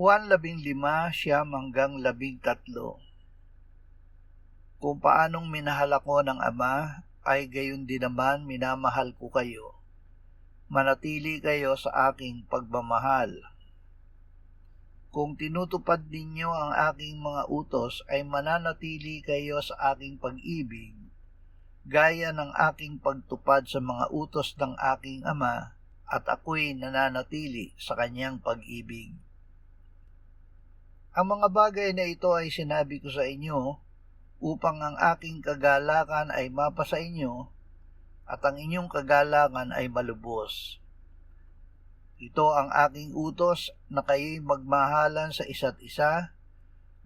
Juan 15:9-13. Kung paanong minahal ako ng Ama, ay gayon din naman minamahal ko kayo. Manatili kayo sa aking pagmamahal. Kung tinutupad ninyo ang aking mga utos, ay mananatili kayo sa aking pag-ibig, gaya ng aking pagtupad sa mga utos ng aking Ama, at ako'y nananatili sa kanyang pag-ibig. Ang mga bagay na ito ay sinabi ko sa inyo, upang ang aking kagalakan ay mapasa inyo, at ang inyong kagalakan ay malubos. Ito ang aking utos, na kayo'y magmahalan sa isa't isa,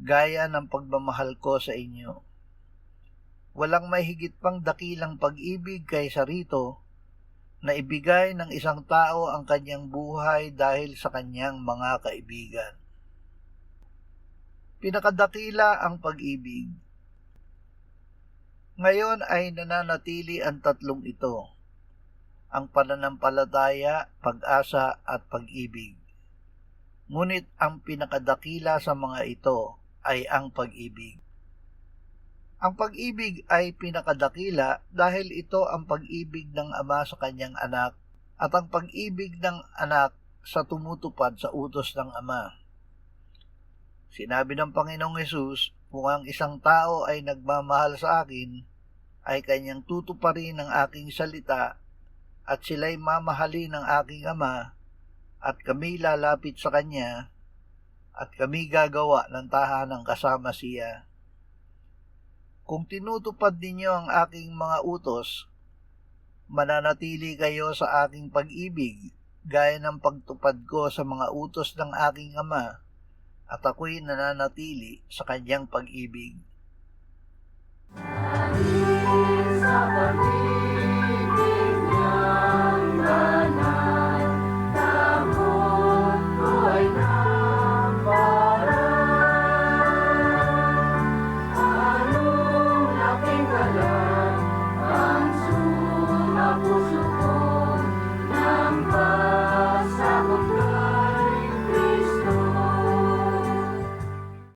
gaya ng pagmamahal ko sa inyo. Walang may higit pang dakilang pag-ibig kaysa rito, na ibigay ng isang tao ang kanyang buhay dahil sa kanyang mga kaibigan. Pinakadakila ang pag-ibig. Ngayon ay nananatili ang tatlong ito: ang pananampalataya, pag-asa at pag-ibig. Ngunit ang pinakadakila sa mga ito ay ang pag-ibig. Ang pag-ibig ay pinakadakila dahil ito ang pag-ibig ng Ama sa kanyang anak, at ang pag-ibig ng anak sa tumutupad sa utos ng Ama. Sinabi ng Panginoong Hesus, kung ang isang tao ay nagmamahal sa akin, ay kanyang tutuparin ang aking salita, at sila'y mamahalin ng aking Ama, at kami lalapit sa kanya, at kami gagawa ng tahanang kasama siya. Kung tinutupad ninyo ang aking mga utos, mananatili kayo sa aking pag-ibig, gaya ng pagtupad ko sa mga utos ng aking Ama, at ako'y nananatili sa kanyang pag-ibig. Sa pag-ibig